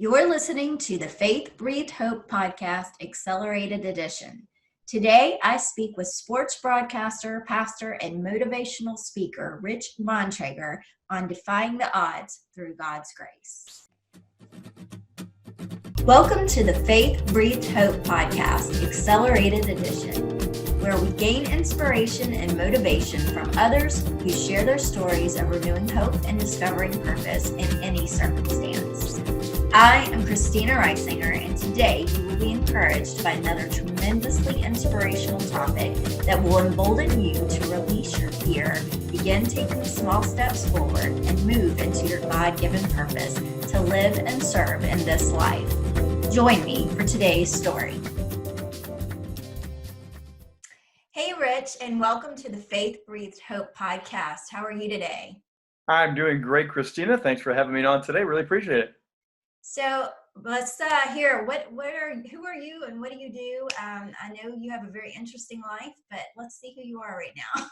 You're listening to the Faith Breathed Hope Podcast, Accelerated Edition. Today, I speak with sports broadcaster, pastor, and motivational speaker, Rich Bontrager, on defying the odds through God's grace. Welcome to the Faith Breathed Hope Podcast, Accelerated Edition, where we gain inspiration and motivation from others who share their stories of renewing hope and discovering purpose in any circumstance. I am Christina Reisinger, and today you will be encouraged by another tremendously inspirational topic that will embolden you to release your fear, begin taking small steps forward, and move into your God-given purpose to live and serve in this life. Join me for today's story. Hey, Rich, and welcome to the Faith Breathed Hope Podcast. How are you today? I'm doing great, Christina. Thanks for having me on today. Really appreciate it. So let's hear who are you and what do you do? I know you have a very interesting life, but let's see who you are right now.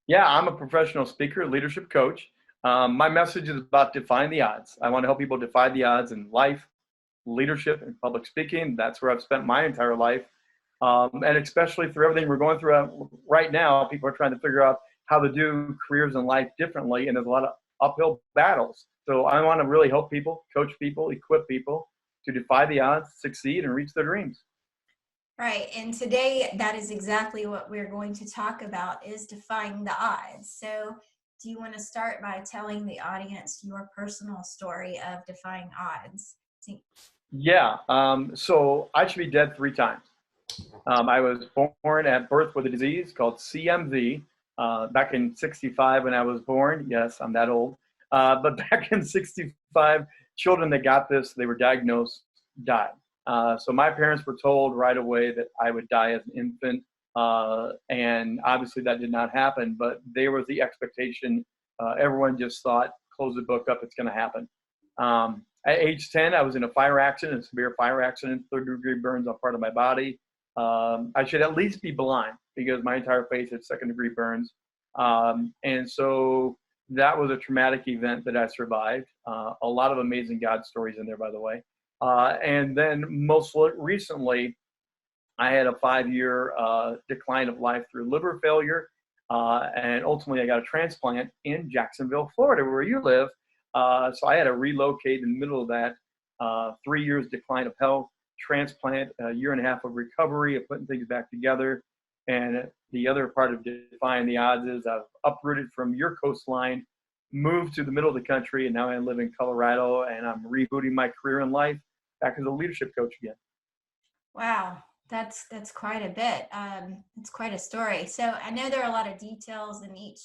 Yeah, I'm a professional speaker, leadership coach. My message is about defying the odds. I want to help people defy the odds in life, leadership, and public speaking. That's where I've spent my entire life. And especially through everything we're going through right now, people are trying to figure out how to do careers in life differently, and there's a lot of uphill battles. So I want to really help people, coach people, equip people to defy the odds, succeed, and reach their dreams. Right. And today, that is exactly what we're going to talk about, is defying the odds. So do you want to start by telling the audience your personal story of defying odds? Yeah. So I should be dead 3 times. I was born at birth with a disease called CMV back in 65 when I was born. Yes, I'm that old. But back in 65, children that got this, they were diagnosed, died. So my parents were told right away that I would die as an infant. And obviously that did not happen, but there was the expectation. Everyone just thought, close the book up, it's going to happen. At age 10, I was in a fire accident, a severe fire accident, 3rd-degree burns on part of my body. I should at least be blind because my entire face had 2nd-degree burns. And so that was a traumatic event that I survived. A lot of amazing God stories in there, by the way. And then most recently, I had a 5-year decline of life through liver failure. And ultimately, I got a transplant in Jacksonville, Florida, where you live. So I had to relocate in the middle of that 3 years decline of health, transplant, a year and a half of recovery, of putting things back together. And the other part of defying the odds is I've uprooted from your coastline, moved to the middle of the country, and now I live in Colorado, and I'm rebooting my career in life back as a leadership coach again. Wow, that's quite a bit. It's quite a story. So I know there are a lot of details in each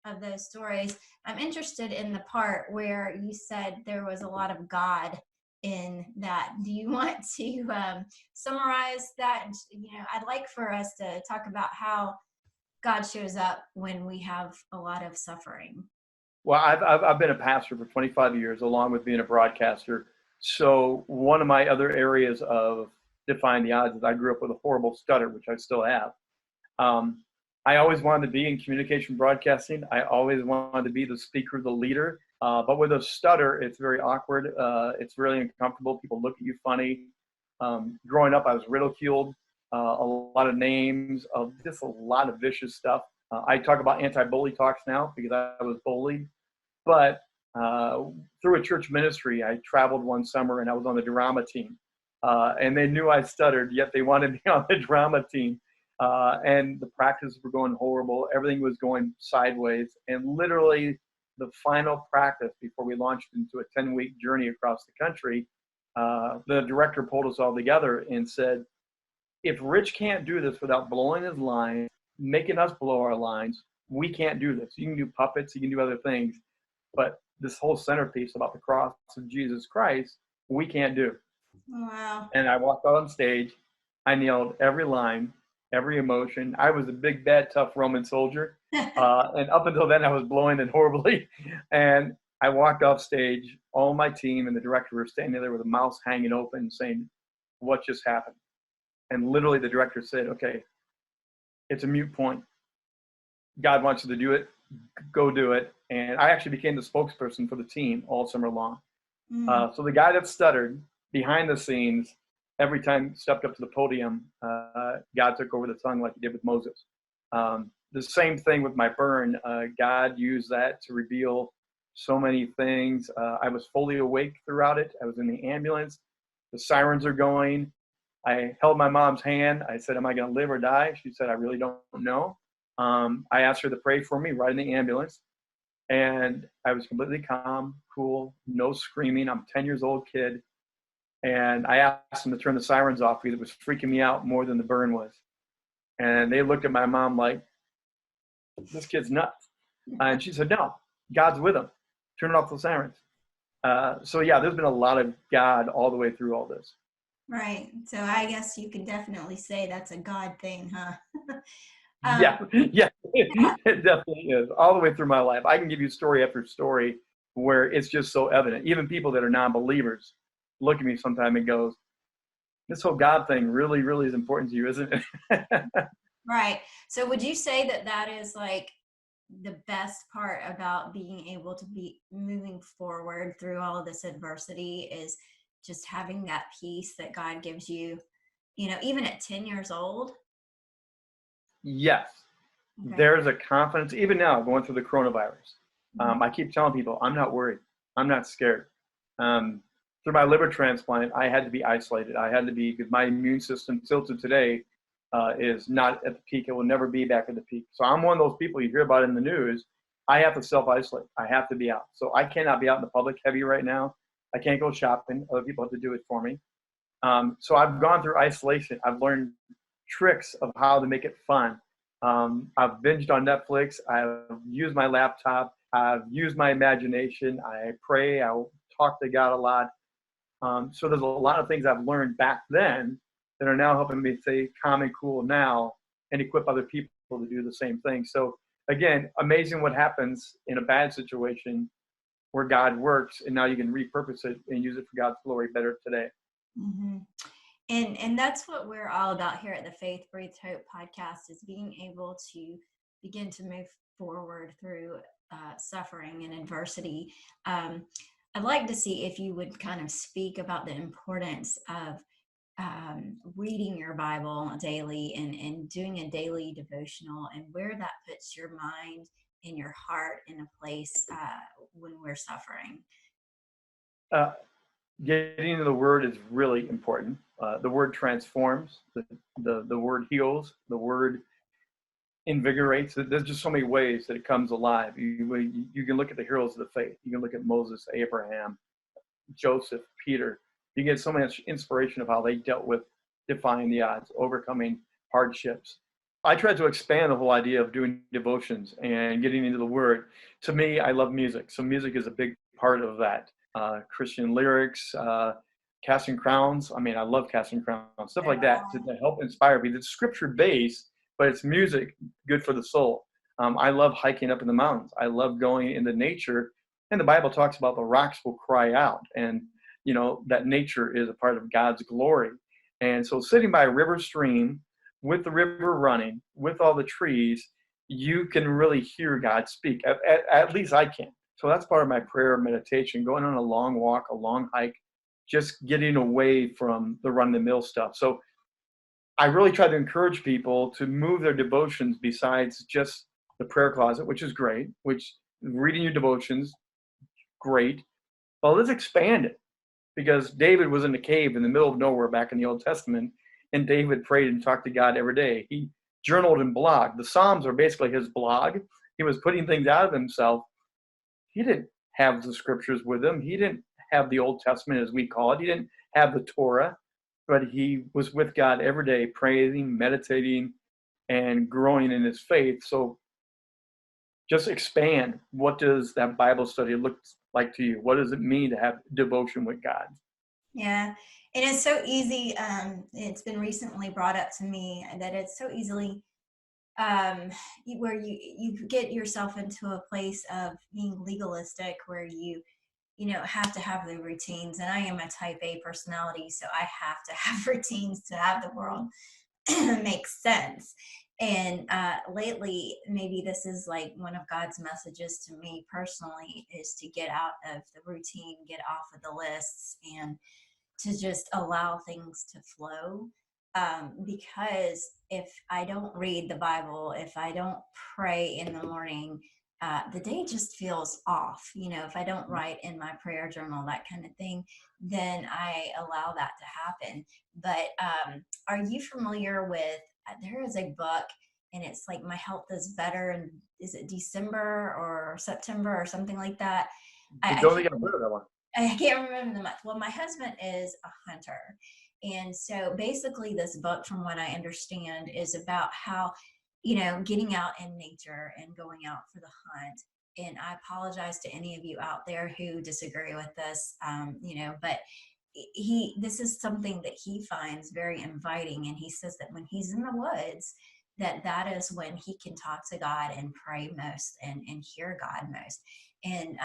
of those stories. I'm interested in the part where you said there was a lot of God in that. Do you want to summarize that? I'd like for us to talk about how God shows up when we have a lot of suffering. Well, I've been a pastor for 25 years, along with being a broadcaster. So one of my other areas of defying the odds is I grew up with a horrible stutter, which I still have. I always wanted to be in communication broadcasting. I always wanted to be the speaker, the leader. But with a stutter, it's very awkward. It's really uncomfortable. People look at you funny. Growing up, I was ridiculed. A lot of names, of just a lot of vicious stuff. I talk about anti-bully talks now because I was bullied. But through a church ministry, I traveled one summer and I was on the drama team. And they knew I stuttered, yet they wanted me on the drama team. And the practices were going horrible. Everything was going sideways. And literally the final practice before we launched into a 10-week journey across the country, the director pulled us all together and said, if Rich can't do this without blowing his line, making us blow our lines, we can't do this. You can do puppets, you can do other things, but this whole centerpiece about the cross of Jesus Christ, we can't do. Wow. And I walked out on stage. I nailed every line, every emotion. I was a big, bad, tough Roman soldier. And up until then, I was blowing it horribly. And I walked off stage. All my team and the director were standing there with a mouth hanging open saying, what just happened? And literally the director said, okay, it's a moot point. God wants you to do it. Go do it. And I actually became the spokesperson for the team all summer long. So the guy that stuttered behind the scenes, every time stepped up to the podium, God took over the tongue like he did with Moses. The same thing with my burn. God used that to reveal so many things. I was fully awake throughout it. I was in the ambulance. The sirens are going. I held my mom's hand. I said, am I going to live or die? She said, I really don't know. I asked her to pray for me right in the ambulance. And I was completely calm, cool, no screaming. I'm a 10 years old kid. And I asked them to turn the sirens off because it was freaking me out more than the burn was. And they looked at my mom like, this kid's nuts. And she said, no, God's with him. Turn off the sirens. So yeah, there's been a lot of God all the way through all this. Right. So I guess you could definitely say that's a God thing, huh? Yeah, it definitely is. All the way through my life. I can give you story after story where it's just so evident. Even people that are non-believers look at me sometime and goes, this whole God thing really, really is important to you, isn't it? Right. So would you say that that is like the best part about being able to be moving forward through all of this adversity is just having that peace that God gives you, even at 10 years old? Yes. Okay. There's a confidence, even now going through the coronavirus. I keep telling people, I'm not worried. I'm not scared. Through my liver transplant, I had to be isolated. I had to be, because my immune system still to today is not at the peak. It will never be back at the peak. So I'm one of those people you hear about in the news. I have to self-isolate. I have to be out. So I cannot be out in the public heavy right now. I can't go shopping. Other people have to do it for me. So I've gone through isolation. I've learned tricks of how to make it fun. I've binged on Netflix. I've used my laptop. I've used my imagination. I pray. I talk to God a lot. So there's a lot of things I've learned back then that are now helping me stay calm and cool now and equip other people to do the same thing. So again, amazing what happens in a bad situation where God works, and now you can repurpose it and use it for God's glory better today. Mm-hmm. And that's what we're all about here at the Faith Breathes Hope podcast, is being able to begin to move forward through suffering and adversity. I'd like to see if you would kind of speak about the importance of reading your Bible daily and doing a daily devotional, and where that puts your mind and your heart in a place when we're suffering. Getting into the word is really important. The word transforms, the word heals, the word invigorates. There's just so many ways that it comes alive. You can look at the heroes of the faith. You can look at Moses, Abraham, Joseph, Peter. You get so much inspiration of how they dealt with defying the odds, overcoming hardships. I tried to expand the whole idea of doing devotions and getting into the word. To me, I love music. So music is a big part of that. Christian lyrics, casting crowns. I mean, I love casting crowns, stuff like that to help inspire me. It's scripture based, but it's music good for the soul. I love hiking up in the mountains. I love going into nature. And the Bible talks about the rocks will cry out, and that nature is a part of God's glory. And so sitting by a river stream with the river running, with all the trees, you can really hear God speak. At least I can. So that's part of my prayer meditation, going on a long walk, a long hike, just getting away from the run-of-the-mill stuff. So I really try to encourage people to move their devotions besides just the prayer closet, which is great, which reading your devotions, great. Well, let's expand it, because David was in a cave in the middle of nowhere back in the Old Testament, and David prayed and talked to God every day. He journaled and blogged. The Psalms are basically his blog. He was putting things out of himself. He didn't have the scriptures with him. He didn't have the Old Testament, as we call it. He didn't have the Torah, but he was with God every day, praying, meditating, and growing in his faith. So just expand. What does that Bible study look like to you? What does it mean to have devotion with God? Yeah, and it's so easy. It's been recently brought up to me that it's so easily where you get yourself into a place of being legalistic, where you have to have the routines. And I am a type A personality, so I have to have routines to have the world make sense. And lately, maybe this is like one of God's messages to me personally, is to get out of the routine, get off of the lists, and to just allow things to flow. Because if I don't read the Bible, if I don't pray in the morning, the day just feels off. If I don't write in my prayer journal, that kind of thing, then I allow that to happen. But are you familiar with, there is a book, and it's like My Health is Better, and is it December or September or something like that? I don't think I've heard of that one. I can't remember the month. Well, my husband is a hunter. And so basically this book, from what I understand, is about how, getting out in nature and going out for the hunt. And I apologize to any of you out there who disagree with this, but this is something that he finds very inviting. And he says that when he's in the woods, that is when he can talk to God and pray most and hear God most. And,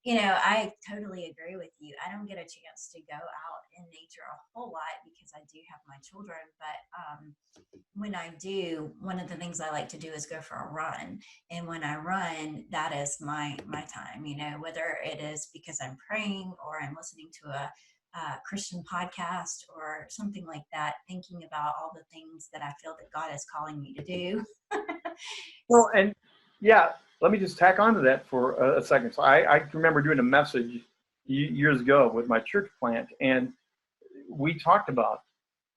I totally agree with you. I don't get a chance to go out in nature a whole lot because I do have my children. But when I do, one of the things I like to do is go for a run. And when I run, that is my time, whether it is because I'm praying or I'm listening to a Christian podcast or something like that, thinking about all the things that I feel that God is calling me to do. Well, and yeah, let me just tack onto that for a second. So I remember doing a message years ago with my church plant, and we talked about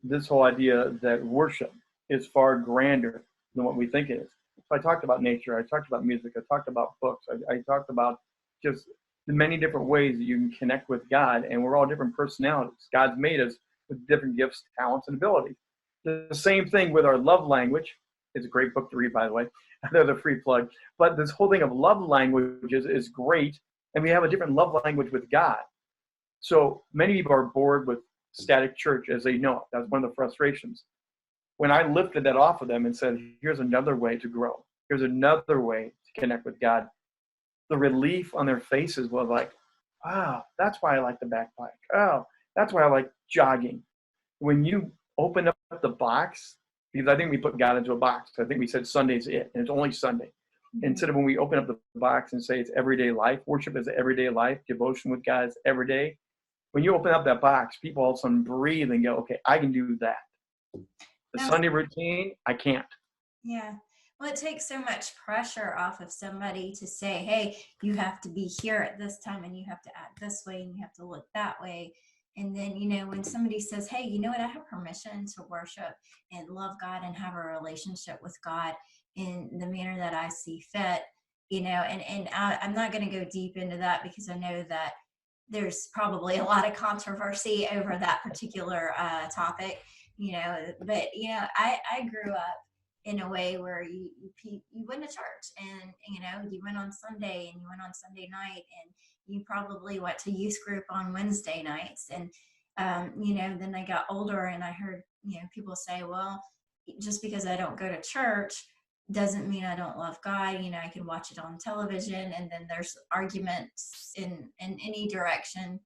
this whole idea that worship is far grander than what we think it is. So I talked about nature, I talked about music, I talked about books, I talked about just the many different ways that you can connect with God, and we're all different personalities. God's made us with different gifts, talents, and abilities. The same thing with our love language. It's a great book to read, by the way. Another free plug. But this whole thing of love languages is great, and we have a different love language with God. So many people are bored with static church as they know it. That's one of the frustrations. When I lifted that off of them and said, here's another way to grow, here's another way to connect with God, the relief on their faces was like, wow, that's why I like the backpack. Oh, that's why I like jogging. When you open up the box, because I think we put God into a box. I think we said Sunday's it, and it's only Sunday. Instead of when we open up the box and say it's everyday life, worship is everyday life, devotion with God is every day. When you open up that box, people all of a sudden breathe and go, okay, I can do that. The Sunday routine, I can't. Yeah. Well, it takes so much pressure off of somebody to say, hey, you have to be here at this time, and you have to act this way, and you have to look that way. And then, when somebody says, hey, you know what, I have permission to worship and love God and have a relationship with God in the manner that I see fit, and I'm not going to go deep into that because I know that there's probably a lot of controversy over that particular topic, but, I grew up in a way where you went to church, and you went on Sunday, and you went on Sunday night, and you probably went to youth group on Wednesday nights. And then I got older, and I heard people say, well, just because I don't go to church doesn't mean I don't love God. I can watch it on television, and then there's arguments in any direction,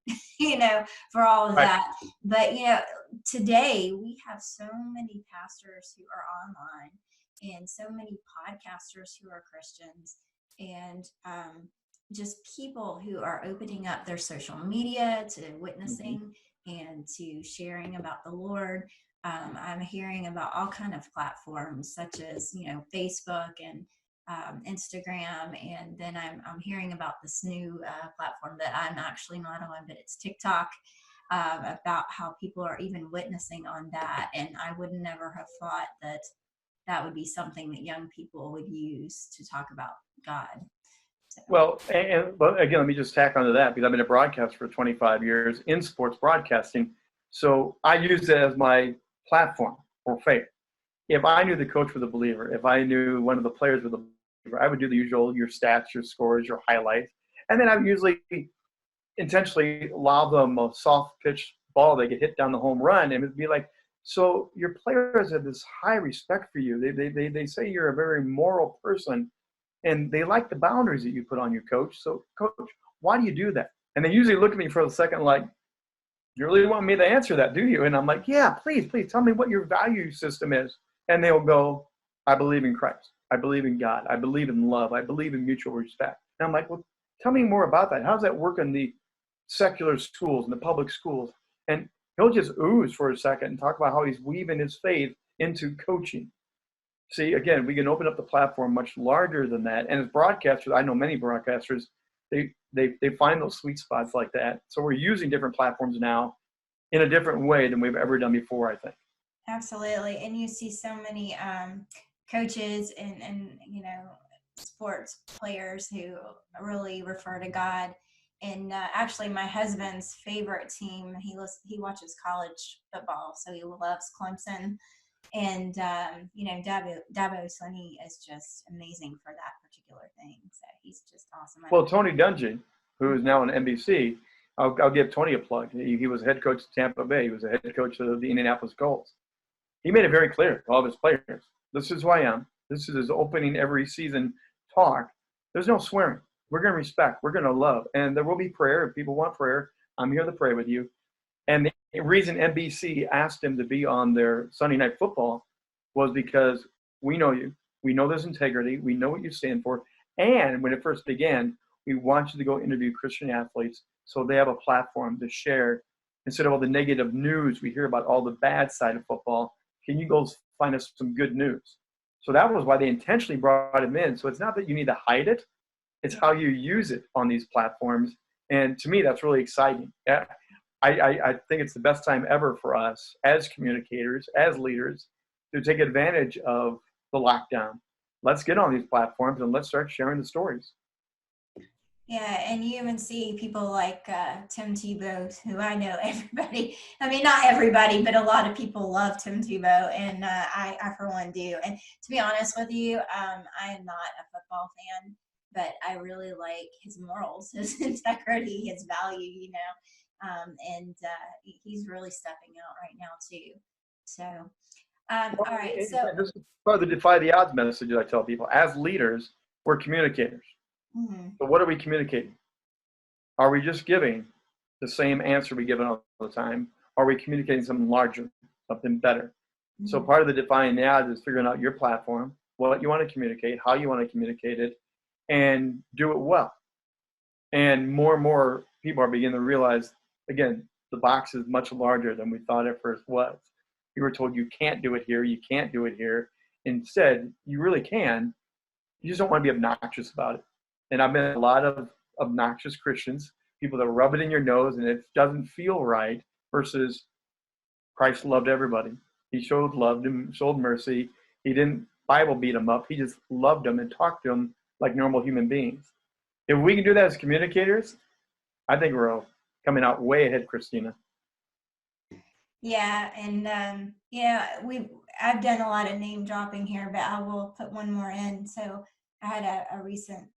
for all of that. But, today we have so many pastors who are online and so many podcasters who are Christians, and just people who are opening up their social media to witnessing and to sharing about the Lord. I'm hearing about all kind of platforms such as, Facebook and Instagram. And then I'm hearing about this new platform that I'm actually not on, but it's TikTok, about how people are even witnessing on that. And I would never have thought that that would be something that young people would use to talk about God. So. Well, but again, let me just tack onto that, because I've been a broadcaster for 25 years in sports broadcasting. So I use it as my platform for faith. If I knew the coach was a believer, if I knew one of the players was a believer, I would do the usual, your stats, your scores, your highlights. And then I would usually intentionally lob them a soft pitch ball that get hit down the home run. And it'd be like, so your players have this high respect for you. They say you're a very moral person, and they like the boundaries that you put on your coach. So, coach, why do you do that? And they usually look at me for a second like, you really want me to answer that, do you? And I'm like, yeah, please tell me what your value system is. And they'll go, I believe in Christ. I believe in God. I believe in love. I believe in mutual respect. And I'm like, well, tell me more about that. How does that work in the secular schools and the public schools? And he'll just ooze for a second and talk about how he's weaving his faith into coaching. See, again, we can open up the platform much larger than that. And as broadcasters, I know many broadcasters, they find those sweet spots like that. So we're using different platforms now in a different way than we've ever done before, I think. Absolutely. And you see so many coaches and sports players who really refer to God. And actually, my husband's favorite team, he watches college football, so he loves Clemson. And Dabo Swinney is just amazing for that particular thing. So he's just awesome. Well, Tony Dungy, who is now on NBC, I'll give Tony a plug. He was head coach of Tampa Bay. He was a head coach of the Indianapolis Colts. He made it very clear to all of his players, this is who I am. This is his opening every season talk. There's no swearing. We're going to respect. We're going to love. And there will be prayer. If people want prayer, I'm here to pray with you. And the reason NBC asked him to be on their Sunday Night Football was because we know you. We know there's integrity. We know what you stand for. And when it first began, we want you to go interview Christian athletes so they have a platform to share. Instead of all the negative news we hear about all the bad side of football, can you go find us some good news? So that was why they intentionally brought him in. So it's not that you need to hide it. It's how you use it on these platforms. And to me, that's really exciting. I think it's the best time ever for us as communicators, as leaders, to take advantage of the lockdown. Let's get on these platforms and let's start sharing the stories. Yeah, and you even see people like Tim Tebow, who I know everybody, I mean, not everybody, but a lot of people love Tim Tebow, and I for one do. And to be honest with you, I am not a football fan, but I really like his morals, his integrity, his value, and he's really stepping out right now too. So, all right. So this is part of the Defy the Odds message that I tell people. As leaders, we're communicators. mm-hmm. So what are we communicating? Are we just giving the same answer we give all the time? Are we communicating something larger, something better? Mm-hmm. So part of the Defying the Odds is figuring out your platform, what you want to communicate, how you want to communicate it, and do it well. And more people are beginning to realize, again, the box is much larger than we thought it first was. You were told you can't do it here, you can't do it here. Instead, you really can. You just don't want to be obnoxious about it. And I've met a lot of obnoxious Christians, people that rub it in your nose and it doesn't feel right, versus Christ loved everybody. He showed love, showed mercy. He didn't Bible beat them up. He just loved them and talked to them like normal human beings. If we can do that as communicators, I think we're coming out way ahead, Christina. Yeah, and I've done a lot of name dropping here, but I will put one more in. So I had a recent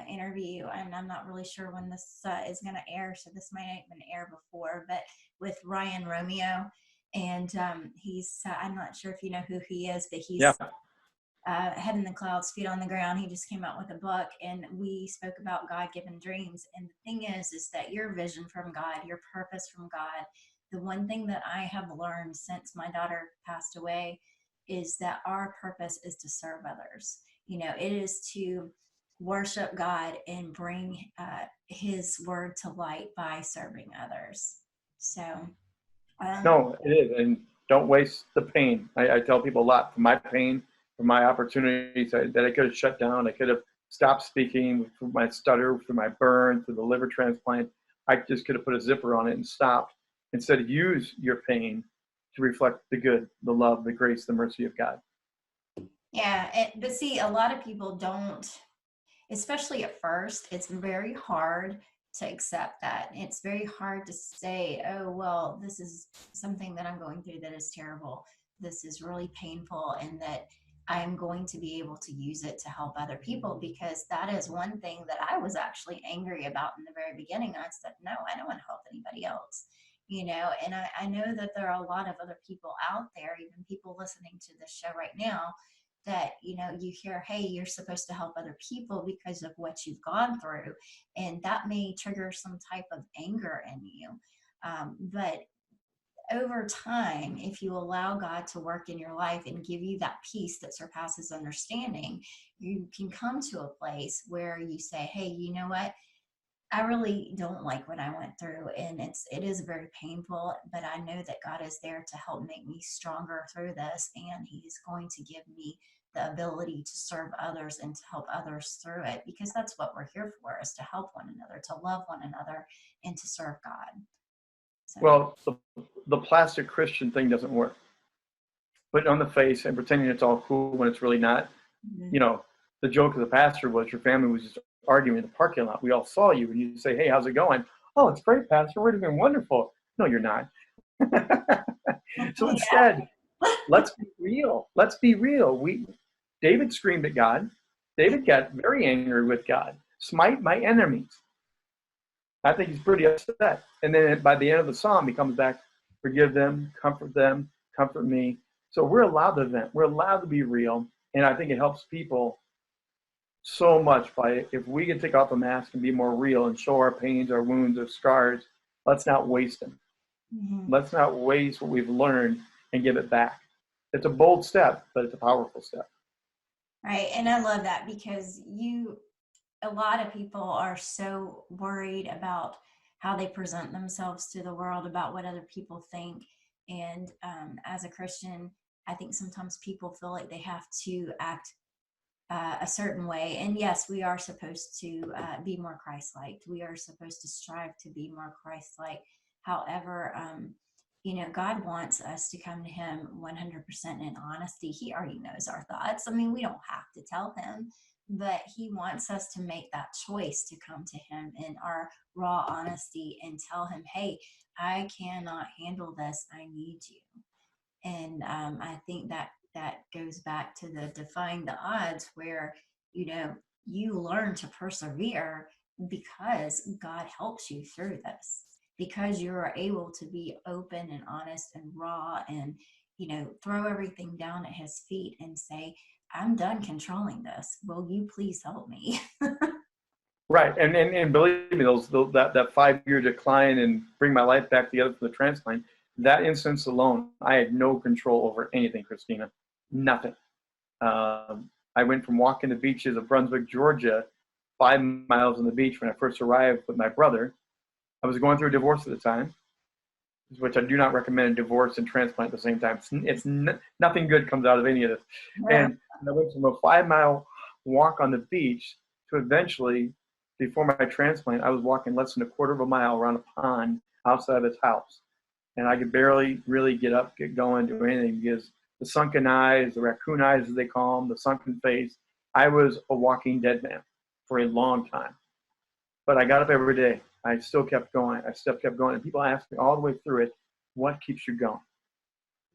interview, and I'm not really sure when this is going to air, so this might have been aired before, but with Ryan Romeo, and he's I'm not sure if you know who he is, but he's head in the clouds, feet on the ground. He just came out with a book, and we spoke about God-given dreams. And the thing is that your vision from God, your purpose from God, the one thing that I have learned since my daughter passed away is that our purpose is to serve others. It is to worship God and bring his word to light by serving others. So no, it is. And don't waste the pain. I tell people a lot, for my pain, for my opportunities that I could have shut down, I could have stopped speaking, through my stutter, through my burn, through the liver transplant. I just could have put a zipper on it and stopped. Instead, use your pain to reflect the good, the love, the grace, the mercy of God. Yeah, but see, a lot of people don't, especially at first, it's very hard to accept that. It's very hard to say, oh, well, this is something that I'm going through that is terrible. This is really painful, and that I'm going to be able to use it to help other people, because that is one thing that I was actually angry about in the very beginning. I said, no, I don't want to help anybody else. And I know that there are a lot of other people out there, even people listening to this show right now, that, you hear, hey, you're supposed to help other people because of what you've gone through. And that may trigger some type of anger in you. But over time, if you allow God to work in your life and give you that peace that surpasses understanding, you can come to a place where you say, hey, you know what? I really don't like what I went through, and it is very painful, but I know that God is there to help make me stronger through this, and He's going to give me the ability to serve others and to help others through it, because that's what we're here for, is to help one another, to love one another, and to serve God. So, Well, the plastic Christian thing doesn't work. Putting on the face and pretending it's all cool when it's really not. mhm. You know, the joke of the pastor was your family was just arguing in the parking lot. We all saw you, and you say, "Hey, how's it going?" "Oh, it's great, Pastor. We're doing wonderful." No, you're not. So instead, let's be real. Let's be real. David screamed at God. David got very angry with God. Smite my enemies. I think he's pretty upset. And then by the end of the psalm, he comes back, forgive them, comfort me. So we're allowed to vent. We're allowed to be real. And I think it helps people so much by, if we can take off the mask and be more real and show our pains, our wounds, our scars, let's not waste them. Mm-hmm. Let's not waste what we've learned and give it back. It's a bold step, but it's a powerful step. Right. And I love that, because a lot of people are so worried about how they present themselves to the world, about what other people think. And as a Christian, I think sometimes people feel like they have to act a certain way. And yes, we are supposed to be more Christ-like. We are supposed to strive to be more Christ-like. However, God wants us to come to Him 100% in honesty. He already knows our thoughts. I mean, we don't have to tell Him, but He wants us to make that choice to come to Him in our raw honesty and tell Him, hey, I cannot handle this. I need you. And I think that goes back to the defying the odds, where, you learn to persevere because God helps you through this, because you are able to be open and honest and raw, and, throw everything down at His feet and say, I'm done controlling this. Will you please help me? Right. And believe me, that 5-year decline and bring my life back together from the transplant, that instance alone, I had no control over anything, Christina. Nothing. I went from walking the beaches of Brunswick, Georgia, 5 miles on the beach when I first arrived with my brother. I was going through a divorce at the time, which I do not recommend, divorce and transplant at the same time. Nothing good comes out of any of this. Yeah. And I went from a 5-mile walk on the beach to eventually, before my transplant, I was walking less than a quarter of a mile around a pond outside of his house. And I could barely really get up, get going, do anything, because the sunken eyes, the raccoon eyes as they call them, the sunken face, I was a walking dead man for a long time. But I got up every day. I still kept going. I still kept going. And people ask me all the way through it, what keeps you going?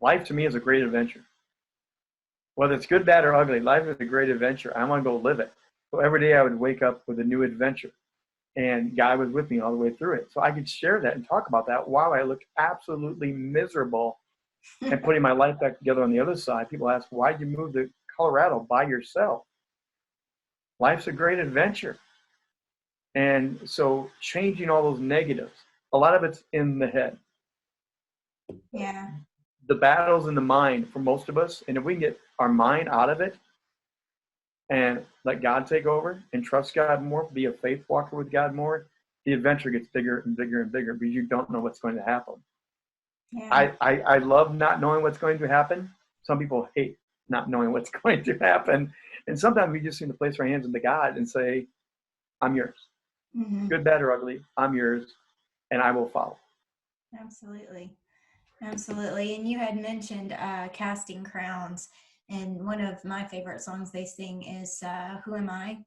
Life to me is a great adventure. Whether it's good, bad, or ugly, life is a great adventure. I want to go live it. So every day I would wake up with a new adventure. And God was with me all the way through it. So I could share that and talk about that while I looked absolutely miserable and putting my life back together on the other side. People ask, why'd you move to Colorado by yourself? Life's a great adventure. And so changing all those negatives, a lot of it's in the head. Yeah. The battle's in the mind for most of us. And if we can get our mind out of it and let God take over and trust God more, be a faith walker with God more, the adventure gets bigger and bigger and bigger, because you don't know what's going to happen. Yeah. I love not knowing what's going to happen. Some people hate not knowing what's going to happen. And sometimes we just need to place our hands into God and say, I'm yours. Mm-hmm. Good, bad, or ugly, I'm yours, and I will follow. Absolutely. Absolutely. And you had mentioned Casting Crowns, and one of my favorite songs they sing is Who Am I?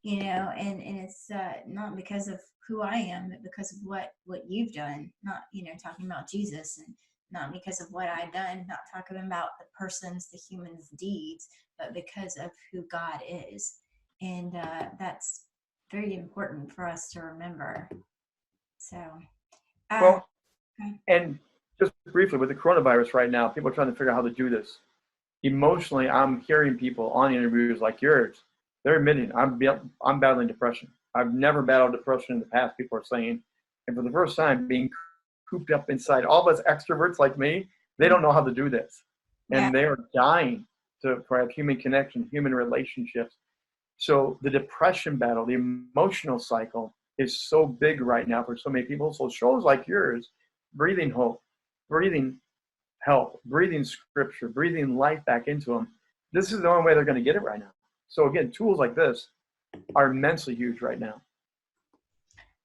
And it's not because of who I am, but because of what you've done, not, talking about Jesus, and not because of what I've done, not talking about the person's, the human's deeds, but because of who God is. And that's very important for us to remember. So, Well, okay. and just briefly, with the coronavirus right now, people are trying to figure out how to do this. Emotionally, I'm hearing people on interviews like yours, they're admitting, I'm battling depression. I've never battled depression in the past, people are saying. And for the first time, being cooped up inside, all of us extroverts like me, they don't know how to do this. And Yeah. they are dying to have human connection, human relationships. So the depression battle, the emotional cycle, is so big right now for so many people. So shows like yours, breathing hope, breathing help, breathing scripture, breathing life back into them, this is the only way they're going to get it right now. So again, tools like this are immensely huge right now.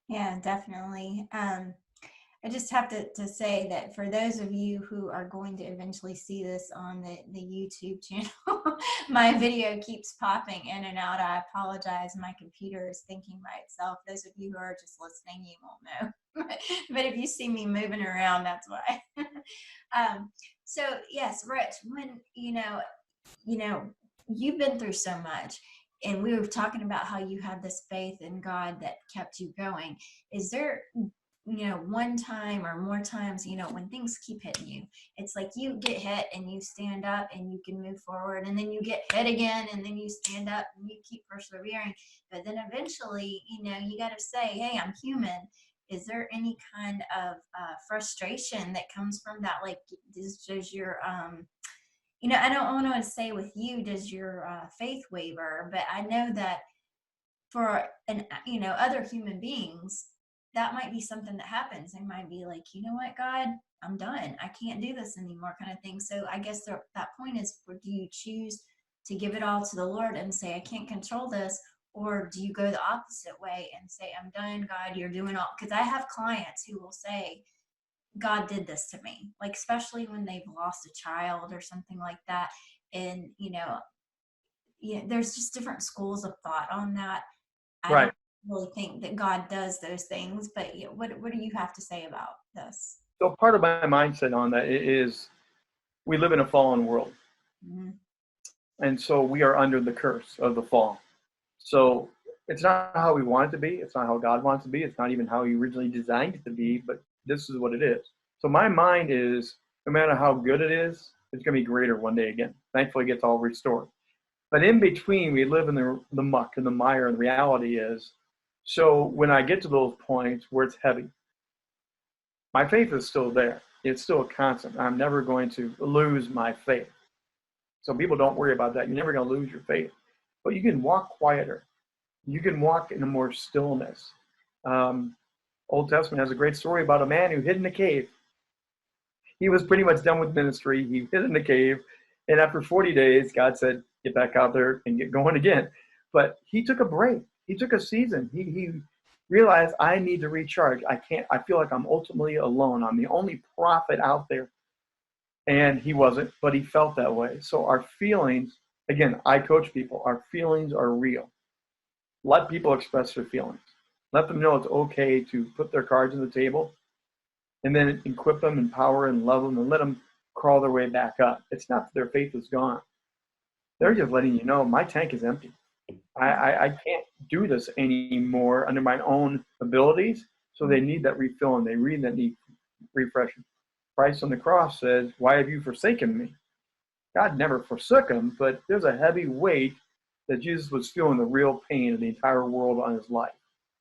Yeah, definitely. I just have to say that for those of you who are going to eventually see this on the YouTube channel, my video keeps popping in and out. I apologize. My computer is thinking by itself. Those of you who are just listening, you won't know. But if you see me moving around, that's why. So yes, Rich, when, you've been through so much, and we were talking about how you had this faith in God that kept you going. Is there, one time or more times, when things keep hitting you, it's like you get hit and you stand up and you can move forward, and then you get hit again and then you stand up and you keep persevering. But then eventually, you got to say, hey, I'm human. Is there any kind of frustration that comes from that? Like, does your, I don't want to say with you, does your faith waver? But I know that for other human beings, that might be something that happens. They might be like, you know what, God, I'm done. I can't do this anymore, kind of thing. So I guess that point is, do you choose to give it all to the Lord and say, I can't control this? Or do you go the opposite way and say, I'm done, God, you're doing all? Because I have clients who will say, God did this to me, like, especially when they've lost a child or something like that. And, there's just different schools of thought on that. I Right. don't really think that God does those things, but what do you have to say about this? So part of my mindset on that is we live in a fallen world. Mm-hmm. And so we are under the curse of the fall. So it's not how we want it to be. It's not how God wants it to be. It's not even how he originally designed it to be, but this is what it is. So my mind is, no matter how good it is, it's going to be greater one day again. Thankfully, it gets all restored. But in between, we live in the muck and the mire, and the reality is, so when I get to those points where it's heavy, my faith is still there. It's still a constant. I'm never going to lose my faith. So people don't worry about that. You're never going to lose your faith. But you can walk quieter. You can walk in a more stillness. Old Testament has a great story about a man who hid in a cave. He was pretty much done with ministry. He hid in the cave. And after 40 days, God said, get back out there and get going again. But he took a break. He took a season. He realized, I need to recharge. I feel like I'm ultimately alone. I'm the only prophet out there. And he wasn't, but he felt that way. So our feelings, again, I coach people. Our feelings are real. Let people express their feelings. Let them know it's okay to put their cards on the table, and then equip them, empower and love them, and let them crawl their way back up. It's not that their faith is gone. They're just letting you know, my tank is empty. I can't do this anymore under my own abilities. So they need that refilling. They need refreshing. Christ on the cross says, why have you forsaken me? God never forsook him, but there's a heavy weight that Jesus was feeling, the real pain of the entire world on his life,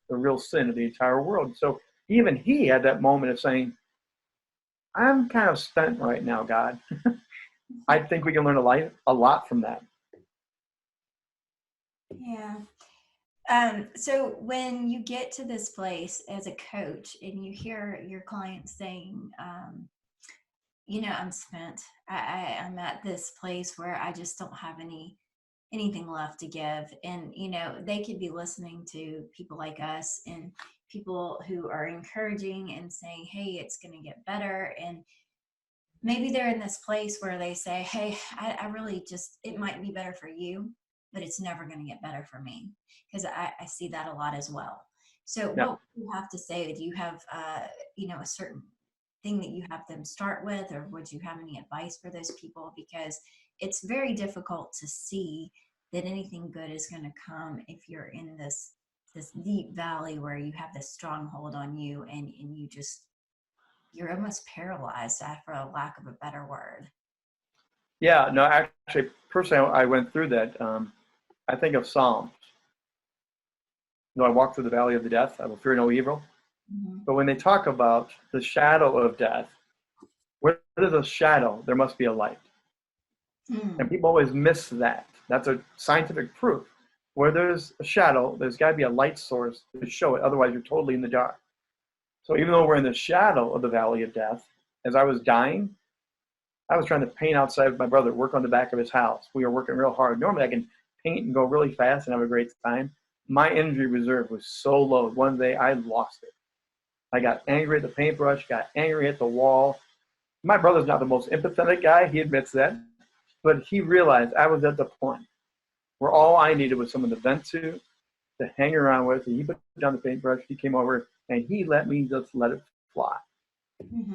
the real sin of the entire world. So even he had that moment of saying, I'm kind of spent right now, God. I think we can learn a lot from that. Yeah. So when you get to this place as a coach and you hear your clients saying, I'm spent. I'm at this place where I just don't have anything left to give. And, they could be listening to people like us and people who are encouraging and saying, hey, it's going to get better. And maybe they're in this place where they say, hey, I really just, it might be better for you, but it's never going to get better for me. Because I see that a lot as well. So Yeah. what do you have to say? Do you have, a certain thing that you have them start with, or would you have any advice for those people? Because it's very difficult to see that anything good is going to come if you're in this deep valley where you have this stronghold on you, and you're almost paralyzed, for a lack of a better word. Yeah, no, actually, personally, I went through that. I think of Psalms. Though I walk through the valley of the death, I will fear no evil. Mm-hmm. But when they talk about the shadow of death, where there's a shadow, there must be a light. Mm. And people always miss that. That's a scientific proof. where there's a shadow, there's got to be a light source to show it. Otherwise, you're totally in the dark. So even though we're in the shadow of the valley of death, as I was dying, I was trying to paint outside with my brother, work on the back of his house. We were working real hard. Normally, I can paint and go really fast and have a great time. My energy reserve was so low. One day, I lost it. I got angry at the paintbrush, got angry at the wall. My brother's not the most empathetic guy. He admits that. But he realized I was at the point where all I needed was someone to vent to hang around with. And he put down the paintbrush. He came over, and he let me just let it fly.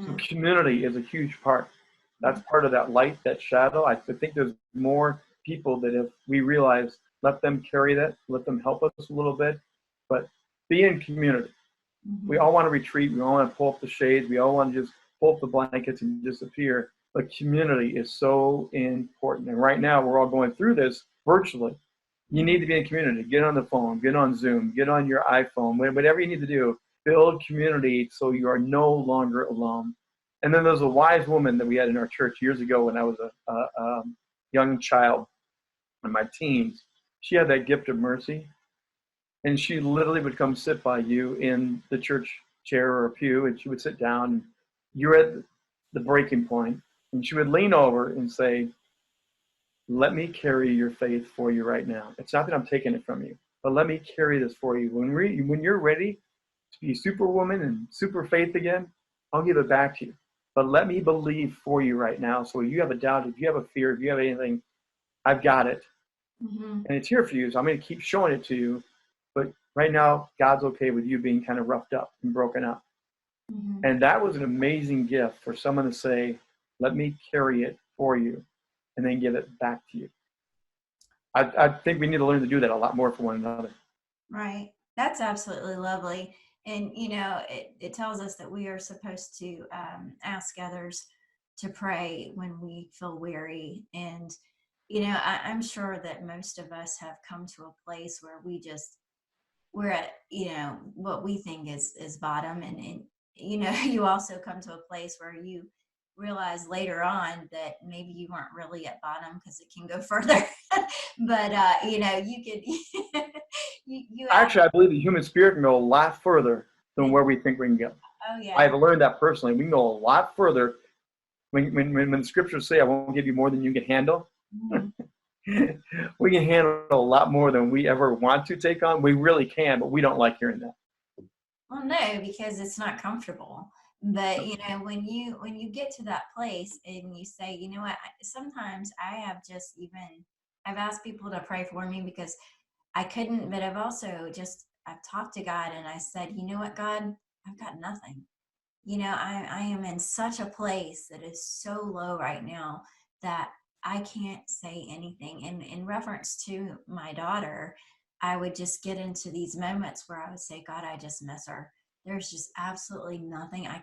So community is a huge part. That's part of that light, that shadow. I think there's more people that if we realize, let them carry that, let them help us a little bit, but be in community. We all want to retreat. We all want to pull up the shades. We all want to just pull up the blankets and disappear. But community is so important. And right now, we're all going through this virtually. You need to be in community. Get on the phone, get on Zoom, get on your iPhone, whatever you need to do. Build community so you are no longer alone. And then there's a wise woman that we had in our church years ago when I was a young child in my teens. She had that gift of mercy. And she literally would come sit by you in the church chair or a pew, and she would sit down. And you're at the breaking point, and she would lean over and say, let me carry your faith for you right now. It's not that I'm taking it from you, but let me carry this for you. When you're ready to be superwoman and super faith again, I'll give it back to you. But let me believe for you right now. So if you have a doubt, if you have a fear, if you have anything, I've got it. And it's here for you. So I'm going to keep showing it to you. But right now, God's okay with you being kind of roughed up and broken up. And that was an amazing gift for someone to say, let me carry it for you and then give it back to you. I think we need to learn to do that a lot more for one another. Right. That's absolutely lovely. And, you know, it tells us that we are supposed to ask others to pray when we feel weary. And, you know, I'm sure that most of us have come to a place where we're at, you know, what we think is bottom. And, you know, you also come to a place where you realize later on that maybe you weren't really at bottom because it can go further. But, you know, you could, you Actually, I believe the human spirit can go a lot further than where we think we can go. Oh, yeah. I've learned that personally. We can go a lot further. When the scriptures say, I won't give you more than you can handle, we can handle a lot more than we ever want to take on. We really can, but we don't like hearing that. Well, no, because it's not comfortable. But, you know, when you get to that place and you say, you know what, sometimes I've asked people to pray for me because I couldn't, but I've talked to God and I said, you know what, God, I've got nothing. You know, I am in such a place that is so low right now that I can't say anything. And in reference to my daughter, I would just get into these moments where I would say, God, I just miss her. There's just absolutely nothing. I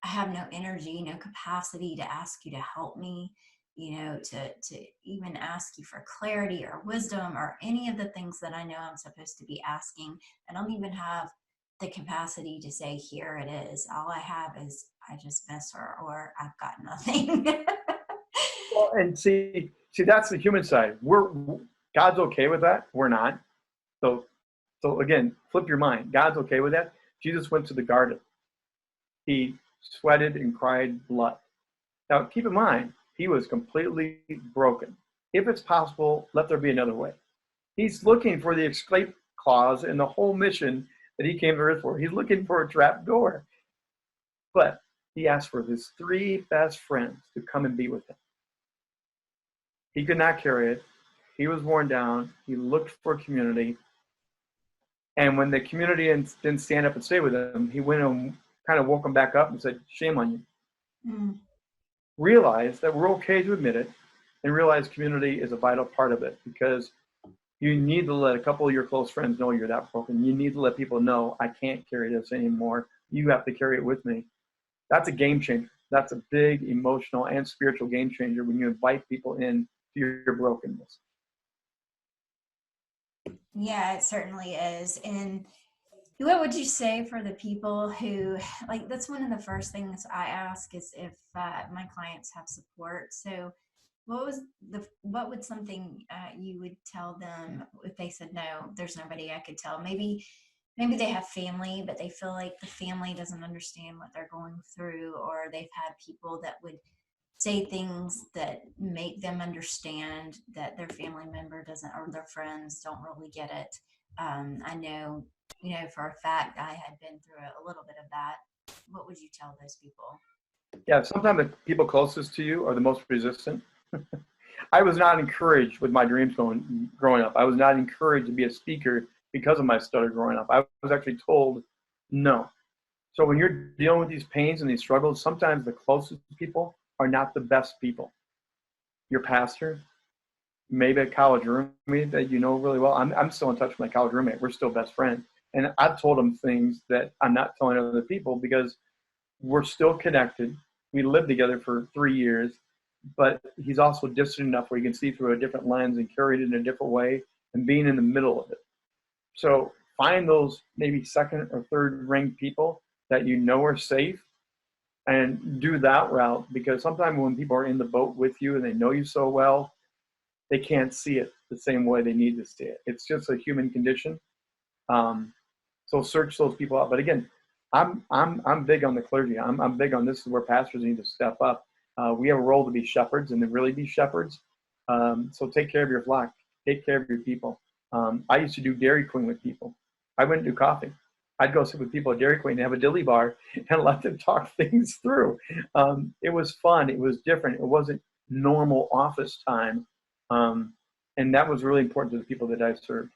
have no energy, no capacity to ask you to help me, you know, to even ask you for clarity or wisdom or any of the things that I know I'm supposed to be asking. I don't even have the capacity to say, here it is. All I have is, I just miss her, or I've got nothing. Well, and see, that's the human side. God's okay with that. We're not. So again, flip your mind. God's okay with that. Jesus went to the garden. He sweated and cried blood. Now, keep in mind, he was completely broken. If it's possible, let there be another way. He's looking for the escape clause in the whole mission that he came to earth for. He's looking for a trap door. But he asked for his 3 best friends to come and be with him. He could not carry it. He was worn down. He looked for community. And when the community didn't stand up and stay with him, he went and kind of woke them back up and said, shame on you. Realize that we're okay to admit it, and realize community is a vital part of it, because you need to let a couple of your close friends know you're that broken. You need to let people know, I can't carry this anymore. You have to carry it with me. That's a game changer. That's a big emotional and spiritual game changer when you invite people in to your brokenness. Yeah, it certainly is. And what would you say for the people who, like, that's one of the first things I ask is if my clients have support. So what would something you would tell them if they said, no, there's nobody I could tell? Maybe they have family, but they feel like the family doesn't understand what they're going through, or they've had people that would say things that make them understand that their family member doesn't, or their friends don't really get it. I know, for a fact, I had been through a little bit of that. What would you tell those people? Yeah, sometimes the people closest to you are the most resistant. I was not encouraged with my dreams growing up. I was not encouraged to be a speaker because of my stutter growing up. I was actually told no. So when you're dealing with these pains and these struggles, sometimes the closest people are not the best people. Your pastor, maybe a college roommate that you know really well. I'm still in touch with my college roommate. We're still best friends. And I've told him things that I'm not telling other people because we're still connected. We lived together for 3 years, but he's also distant enough where you can see through a different lens and carry it in a different way and being in the middle of it. So find those maybe second or third ring people that you know are safe and do that route, because sometimes when people are in the boat with you and they know you so well, they can't see it the same way they need to see it. It's just a human condition. So search those people out. But again, I'm big on the clergy. I'm big on this is where pastors need to step up. We have a role to be shepherds and to really be shepherds. So take care of your flock. Take care of your people. I used to do Dairy Queen with people. I wouldn't do coffee. I'd go sit with people at Dairy Queen and have a dilly bar and let them talk things through. It was fun. It was different. It wasn't normal office time. And that was really important to the people that I served.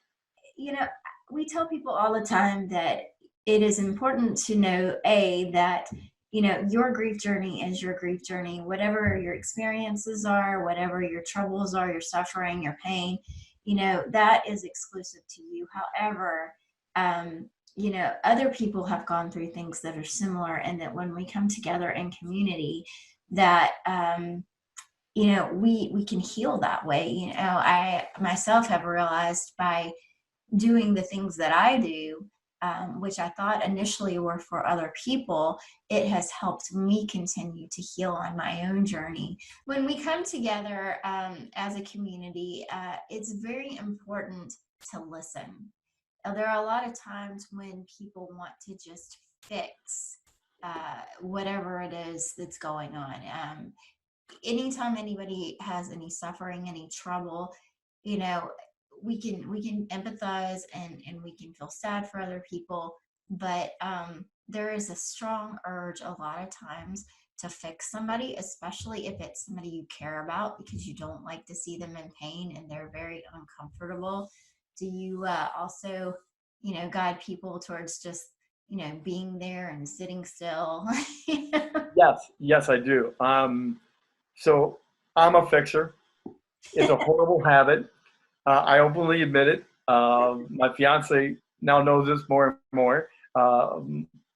We tell people all the time that it is important to know, that your grief journey is your grief journey. Whatever your experiences are, whatever your troubles are, your suffering, your pain, that is exclusive to you. However, other people have gone through things that are similar, and that when we come together in community, that we can heal that way. I myself have realized by doing the things that I do, which I thought initially were for other people, it has helped me continue to heal on my own journey. When we come together as a community, it's very important to listen. There are a lot of times when people want to just fix whatever it is that's going on. Anytime anybody has any suffering, any trouble, we can empathize and we can feel sad for other people, but there is a strong urge a lot of times to fix somebody, especially if it's somebody you care about, because you don't like to see them in pain and they're very uncomfortable. Do you also guide people towards just being there and sitting still? Yes, I do. So I'm a fixer. It's a horrible habit. I openly admit it. My fiance now knows this more and more.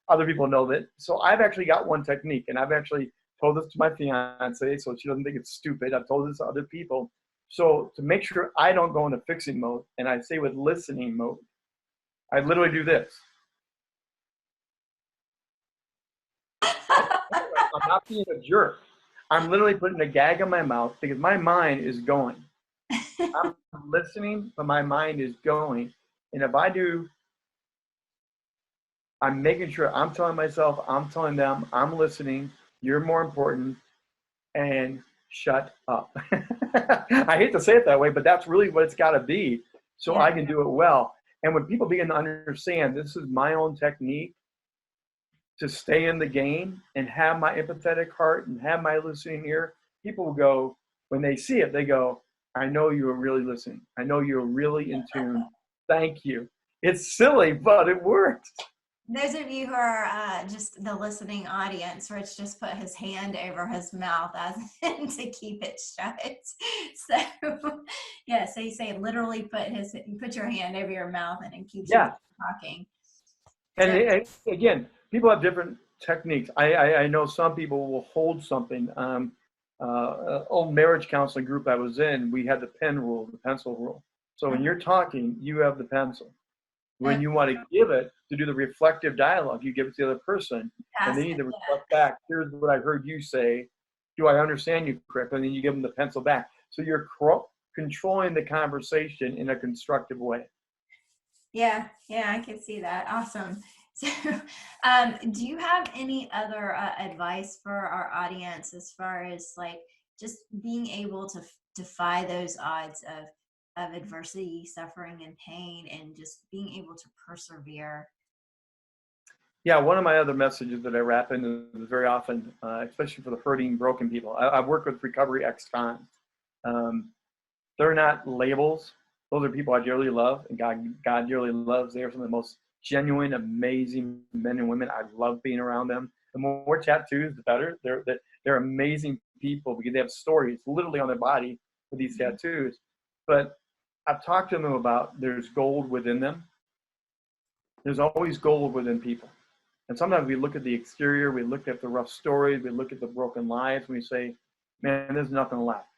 Other people know that. So I've actually got one technique, and I've actually told this to my fiance so she doesn't think it's stupid. I've told this to other people. So to make sure I don't go into fixing mode, and I say with listening mode, I literally do this. I'm not being a jerk. I'm literally putting a gag in my mouth because my mind is going. I'm listening, but my mind is going. And if I do, I'm making sure I'm telling myself, I'm telling them, I'm listening, you're more important, and shut up. I hate to say it that way, but that's really what it's got to be so I can do it well. And when people begin to understand this is my own technique to stay in the game and have my empathetic heart and have my listening ear, people will go, when they see it, they go, I know you were really listening. I know you're really in tune. Thank you. It's silly, but it works. Those of you who are just the listening audience, Rich just put his hand over his mouth as to keep it shut. So, yeah, so you say literally put your hand over your mouth and it keeps you talking. And again, people have different techniques. I know some people will hold something. Old marriage counseling group I was in, we had the pen rule, the pencil rule. So when you're talking, you have the pencil. When you want to give it, to do the reflective dialogue, you give it to the other person, and they need to reflect back. Here's what I heard you say. do I understand you correctly? And then you give them the pencil back. So you're controlling the conversation in a constructive way. Yeah, I can see that. Awesome. So, do you have any other advice for our audience as far as like just being able to defy those odds of adversity, suffering, and pain, and just being able to persevere? Yeah, one of my other messages that I wrap in is very often, especially for the hurting, broken people. I've worked with recovery ex-cons. They're not labels. Those are people I dearly love, and God dearly loves. They are some of the most genuine, amazing men and women. I love being around them. The more tattoos, the better. They're amazing people because they have stories literally on their body with these tattoos. But I've talked to them about there's gold within them. There's always gold within people. And sometimes we look at the exterior, we look at the rough stories, we look at the broken lives, and we say, man, there's nothing left.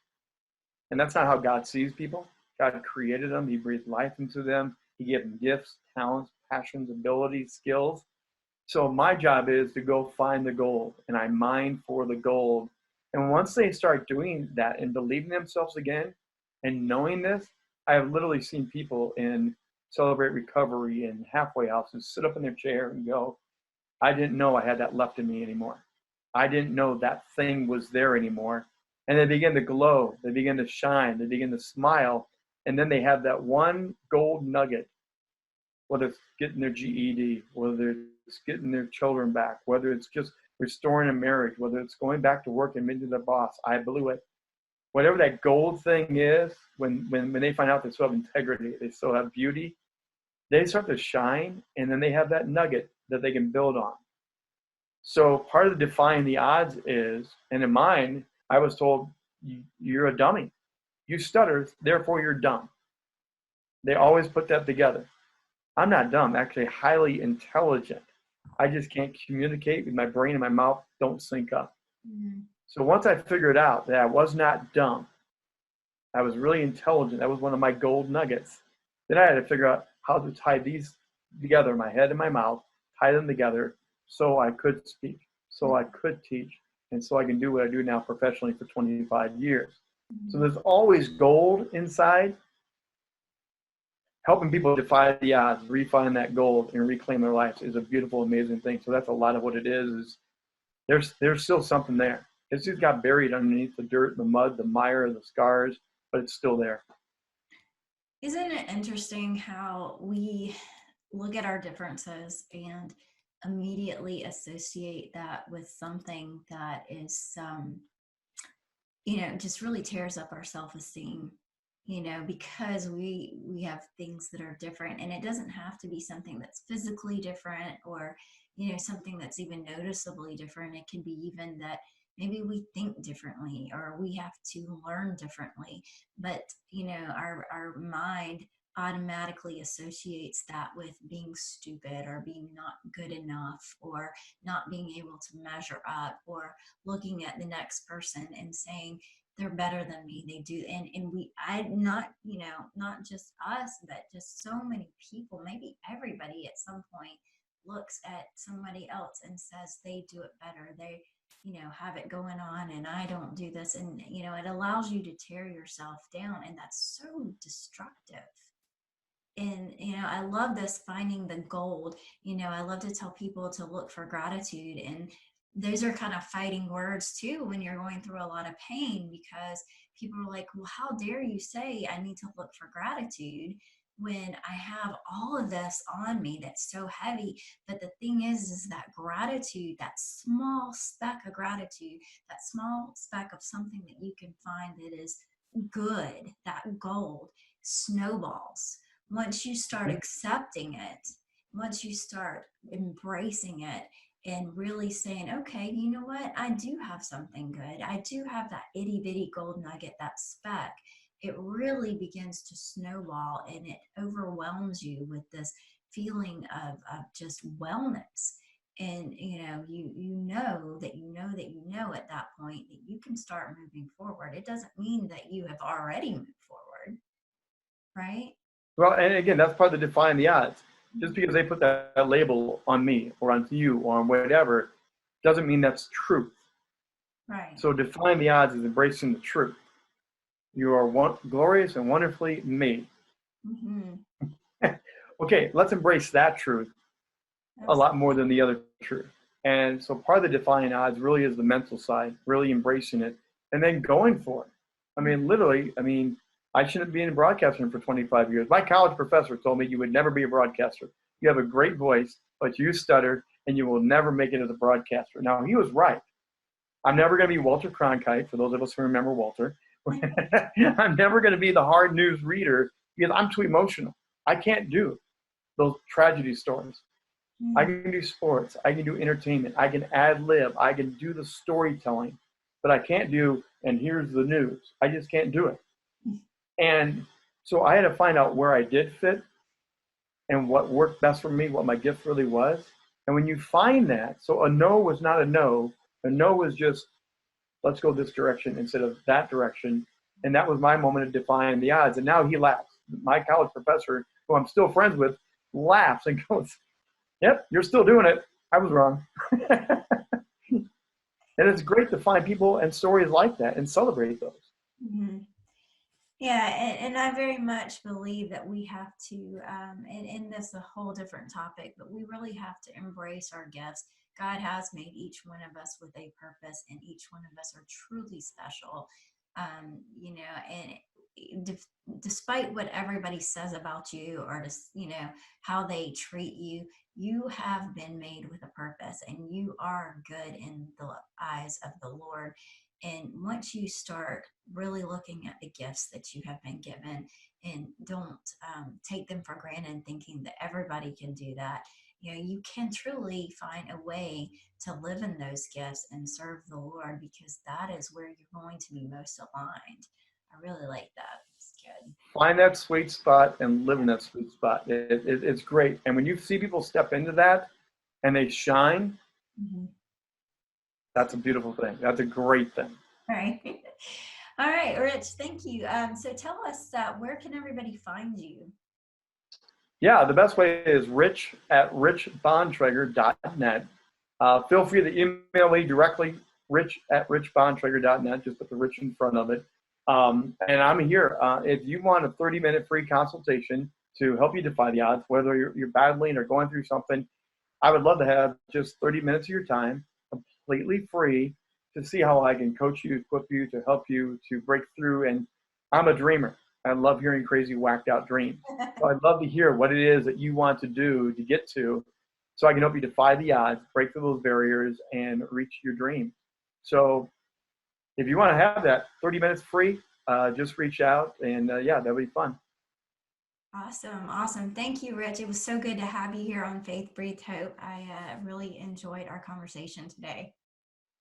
And that's not how God sees people. God created them. He breathed life into them. He gave them gifts, talents, passions, abilities, skills. So my job is to go find the gold, and I mine for the gold. And once they start doing that and believing themselves again and knowing this, I have literally seen people in Celebrate Recovery and halfway houses sit up in their chair and go, I didn't know I had that left in me anymore. I didn't know that thing was there anymore. And they begin to glow, they begin to shine, they begin to smile, and then they have that one gold nugget, whether it's getting their GED, whether it's getting their children back, whether it's just restoring a marriage, whether it's going back to work and meeting their boss, I blew it. Whatever that gold thing is, when they find out they still have integrity, they still have beauty, they start to shine, and then they have that nugget that they can build on. So part of the defying the odds is, and in mine, I was told, you're a dummy. You stutter, therefore you're dumb. They always put that together. I'm not dumb, actually highly intelligent. I just can't communicate with my brain and my mouth don't sync up. Mm-hmm. So once I figured out that I was not dumb, I was really intelligent, that was one of my gold nuggets, then I had to figure out how to tie these together, my head and my mouth, tie them together so I could speak, so I could teach, and so I can do what I do now professionally for 25 years. So there's always gold inside. Helping people defy the odds, refine that gold, and reclaim their lives is a beautiful, amazing thing. So that's a lot of what it is there's still something there. It's just got buried underneath the dirt, the mud, the mire, the scars, but it's still there. Isn't it interesting how we look at our differences and immediately associate that with something that is, just really tears up our self-esteem, because we have things that are different, and it doesn't have to be something that's physically different or, something that's even noticeably different. It can be even that maybe we think differently or we have to learn differently, but our mind automatically associates that with being stupid or being not good enough or not being able to measure up, or looking at the next person and saying they're better than me, they do, and not just us, but just so many people, maybe everybody at some point looks at somebody else and says they do it better, they have it going on, and I don't do this. And, it allows you to tear yourself down, and that's so destructive. And, I love this finding the gold. I love to tell people to look for gratitude. And those are kind of fighting words too when you're going through a lot of pain, because people are like, well, how dare you say I need to look for gratitude when I have all of this on me that's so heavy. But the thing is that gratitude, that small speck of gratitude, that small speck of something that you can find that is good, that gold, snowballs. Once you start accepting it, once you start embracing it and really saying, okay, you know what? I do have something good. I do have that itty bitty gold nugget, that speck. It really begins to snowball, and it overwhelms you with this feeling of just wellness. And, you know at that point that you can start moving forward. It doesn't mean that you have already moved forward, right? Well, and again, that's part of the defying the odds. Just because they put that label on me or on you or on whatever doesn't mean that's truth. Right. So defying the odds is embracing the truth. You are glorious and wonderfully made. Mm-hmm. Okay, let's embrace that truth a lot more than the other truth. And so part of the defying odds really is the mental side, really embracing it and then going for it. I mean, literally, I shouldn't be in broadcasting for 25 years. My college professor told me you would never be a broadcaster. You have a great voice, but you stutter and you will never make it as a broadcaster. Now, he was right. I'm never going to be Walter Cronkite, for those of us who remember Walter. I'm never going to be the hard news reader because I'm too emotional. I can't do those tragedy stories. I can do sports. I can do entertainment. I can ad lib. I can do the storytelling, but I can't do, and here's the news. I just can't do it. And so I had to find out where I did fit and what worked best for me, what my gift really was. And when you find that, so a no was not a no. A no was just, let's go this direction instead of that direction. And that was my moment of defying the odds. And now he laughs. My college professor, who I'm still friends with, laughs and goes, yep, you're still doing it. I was wrong. And it's great to find people and stories like that and celebrate those. Mm-hmm. Yeah, and I very much believe that we have to, and this is a whole different topic, but we really have to embrace our gifts. God has made each one of us with a purpose, and each one of us are truly special. And despite what everybody says about you, or just, how they treat you, you have been made with a purpose, and you are good in the eyes of the Lord. And once you start really looking at the gifts that you have been given, and don't take them for granted, thinking that everybody can do that, you can truly find a way to live in those gifts and serve the Lord, because that is where you're going to be most aligned. I really like that. It's good. Find that sweet spot and live in that sweet spot. It's great. And when you see people step into that and they shine, Mm-hmm. that's a beautiful thing. That's a great thing. All right, Rich, thank you. So tell us, where can everybody find you? Yeah, the best way is rich@richbontrager.net. Feel free to email me directly, rich@richbontrager.net. Just put the rich in front of it. And I'm here. If you want a 30-minute free consultation to help you defy the odds, whether you're battling or going through something, I would love to have just 30 minutes of your time, completely free, to see how I can coach you, equip you, to help you to break through. And I'm a dreamer. I love hearing crazy, whacked out dreams. So I'd love to hear what it is that you want to do to get to, so I can help you defy the odds, break through those barriers, and reach your dream. So if you want to have that 30 minutes free, just reach out, and that'll be fun. Awesome. Thank you, Rich. It was so good to have you here on Faith Breathed Hope. I really enjoyed our conversation today.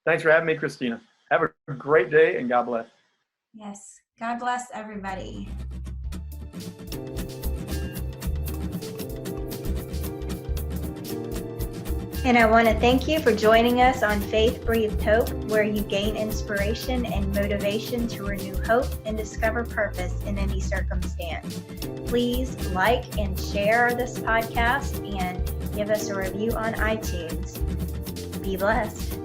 Thanks for having me, Christina. Have a great day, and God bless. Yes. God bless everybody. And I want to thank you for joining us on Faith Breathed Hope, where you gain inspiration and motivation to renew hope and discover purpose in any circumstance. Please like and share this podcast and give us a review on iTunes. Be blessed.